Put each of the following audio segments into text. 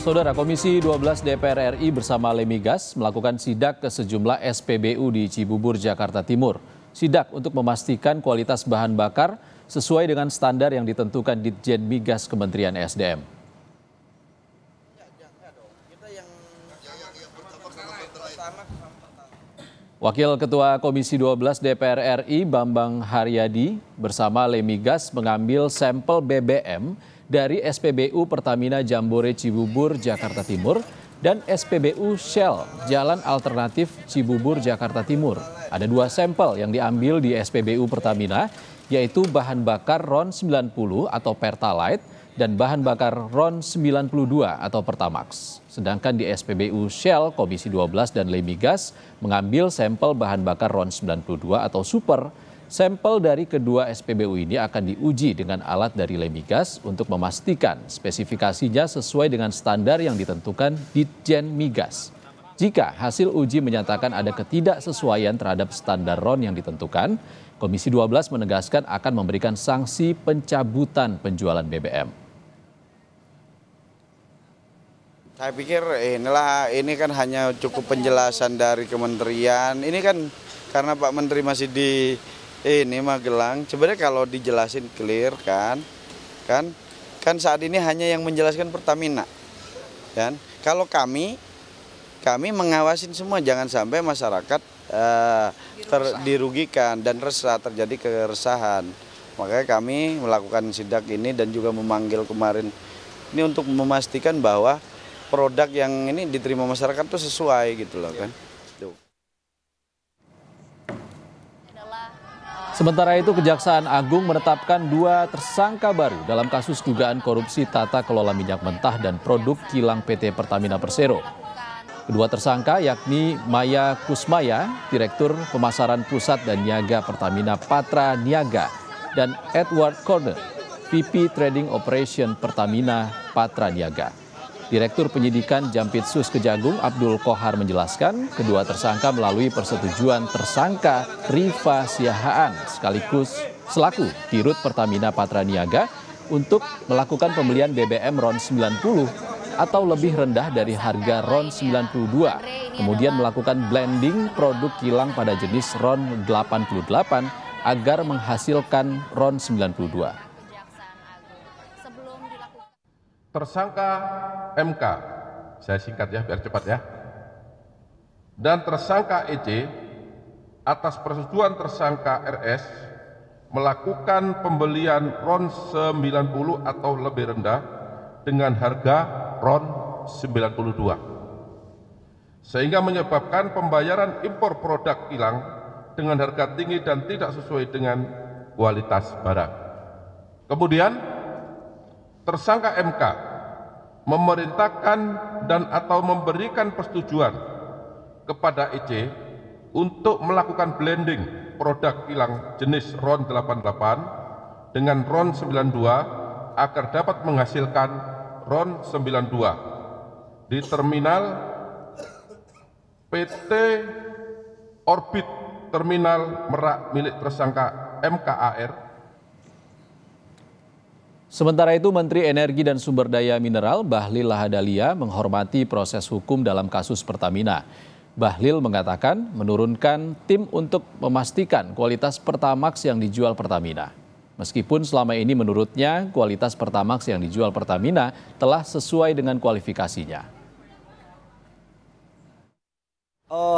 Saudara, Komisi 12 DPR RI bersama Lemigas melakukan sidak ke sejumlah SPBU di Cibubur, Jakarta Timur. Sidak untuk memastikan kualitas bahan bakar sesuai dengan standar yang ditentukan Ditjen Migas Kementerian SDM. Wakil Ketua Komisi 12 DPR RI Bambang Haryadi bersama Lemigas mengambil sampel BBM dari SPBU Pertamina Jambore Cibubur, Jakarta Timur dan SPBU Shell Jalan Alternatif Cibubur, Jakarta Timur. Ada 2 sampel yang diambil di SPBU Pertamina, yaitu bahan bakar RON 90 atau Pertalite dan bahan bakar RON 92 atau Pertamax. Sedangkan di SPBU Shell, Komisi 12 dan Lemigas mengambil sampel bahan bakar RON 92 atau Super. Sampel dari kedua SPBU ini akan diuji dengan alat dari Lemigas untuk memastikan spesifikasinya sesuai dengan standar yang ditentukan Ditjen Migas. Jika hasil uji menyatakan ada ketidaksesuaian terhadap standar RON yang ditentukan, Komisi 12 menegaskan akan memberikan sanksi pencabutan penjualan BBM. Saya pikir ini kan hanya cukup penjelasan dari kementerian. Ini kan karena Pak Menteri masih di Magelang. Sebenarnya kalau dijelasin clear kan saat ini hanya yang menjelaskan Pertamina. Kan? Kalau kami mengawasin semua, jangan sampai masyarakat dirugikan dan terjadi keresahan. Makanya kami melakukan sidak ini dan juga memanggil kemarin ini untuk memastikan bahwa produk yang ini diterima masyarakat itu sesuai gitu loh kan. Sementara itu, Kejaksaan Agung menetapkan 2 tersangka baru dalam kasus dugaan korupsi tata kelola minyak mentah dan produk kilang PT Pertamina Persero. Kedua tersangka yakni Maya Kusmaya, Direktur Pemasaran Pusat dan Niaga Pertamina Patra Niaga, dan Edward Corner, VP Trading Operation Pertamina Patra Niaga. Direktur Penyidikan Jampitsus Kejagung Abdul Kohar menjelaskan kedua tersangka melalui persetujuan tersangka Rifa Siahaan sekaligus selaku Dirut Pertamina Patra Niaga untuk melakukan pembelian BBM RON 90 atau lebih rendah dari harga RON 92, kemudian melakukan blending produk kilang pada jenis RON 88 agar menghasilkan RON 92. Tersangka MK, saya singkat ya biar cepat ya, dan tersangka EC atas persetujuan tersangka RS melakukan pembelian RON 90 atau lebih rendah dengan harga RON 92, sehingga menyebabkan pembayaran impor produk kilang dengan harga tinggi dan tidak sesuai dengan kualitas barang. Kemudian tersangka MK memerintahkan dan atau memberikan persetujuan kepada EC untuk melakukan blending produk kilang jenis RON 88 dengan RON 92 agar dapat menghasilkan RON 92 di terminal PT Orbit Terminal Merak milik tersangka MKAR. Sementara itu, Menteri Energi dan Sumber Daya Mineral Bahlil Lahadalia menghormati proses hukum dalam kasus Pertamina. Bahlil mengatakan menurunkan tim untuk memastikan kualitas Pertamax yang dijual Pertamina. Meskipun selama ini menurutnya kualitas Pertamax yang dijual Pertamina telah sesuai dengan kualifikasinya.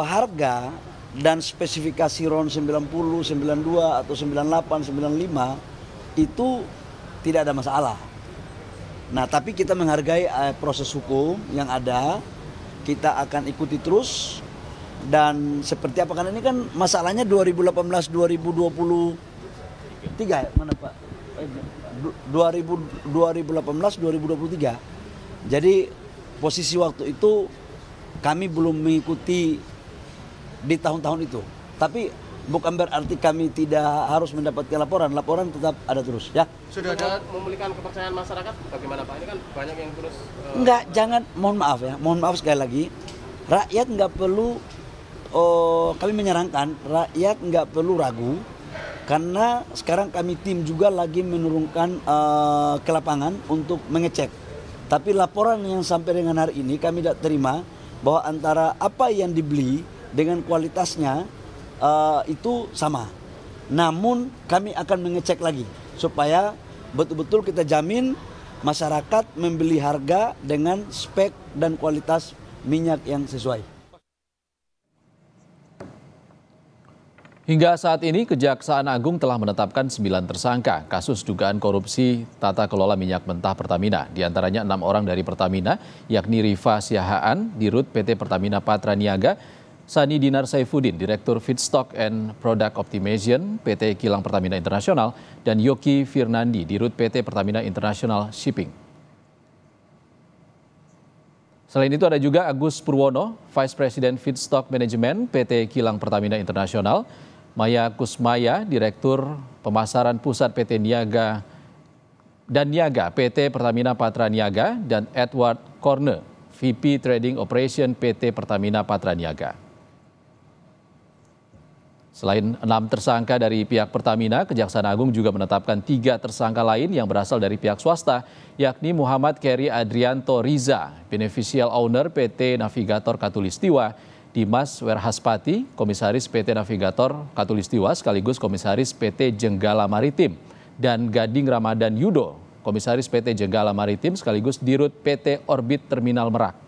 Harga dan spesifikasi RON 90, 92 atau 98, 95 itu tidak ada masalah. Nah, tapi kita menghargai proses hukum yang ada, kita akan ikuti terus dan seperti apa, karena ini kan masalahnya 2018-2023 ya, mana Pak? 2018-2023. Jadi posisi waktu itu kami belum mengikuti di tahun-tahun itu. Tapi bukan berarti kami tidak harus mendapatkan laporan. Laporan tetap ada terus, ya. Sudah ada memulihkan kepercayaan masyarakat, bagaimana Pak? Ini kan banyak yang terus... Enggak, jangan, mohon maaf ya. Mohon maaf sekali lagi. Rakyat nggak perlu, kami menyarankan, rakyat nggak perlu ragu. Karena sekarang kami tim juga lagi menurunkan ke lapangan untuk mengecek Tapi laporan yang sampai dengan hari ini kami tidak terima bahwa antara apa yang dibeli dengan kualitasnya itu sama. Namun kami akan mengecek lagi supaya betul-betul kita jamin masyarakat membeli harga dengan spek dan kualitas minyak yang sesuai. Hingga saat ini, Kejaksaan Agung telah menetapkan 9 tersangka kasus dugaan korupsi tata kelola minyak mentah Pertamina. Di antaranya 6 orang dari Pertamina, yakni Rifa Siahaan, Dirut PT Pertamina Patra Niaga, Sani Dinar Saifuddin, Direktur Feedstock and Product Optimization PT Kilang Pertamina International, dan Yoki Firnandi, Dirut PT Pertamina International Shipping. Selain itu ada juga Agus Purwono, Vice President Feedstock Management PT Kilang Pertamina International, Maya Kusmaya, Direktur Pemasaran Pusat PT Niaga dan Niaga PT Pertamina Patra Niaga, dan Edward Korne, VP Trading Operation PT Pertamina Patra Niaga. Selain 6 tersangka dari pihak Pertamina, Kejaksaan Agung juga menetapkan 3 tersangka lain yang berasal dari pihak swasta, yakni Muhammad Keri Adrianto Riza, Beneficial Owner PT Navigator Katulistiwa, Dimas Werhaspati, Komisaris PT Navigator Katulistiwa sekaligus Komisaris PT Jenggala Maritim, dan Gading Ramadan Yudo, Komisaris PT Jenggala Maritim sekaligus Dirut PT Orbit Terminal Merak.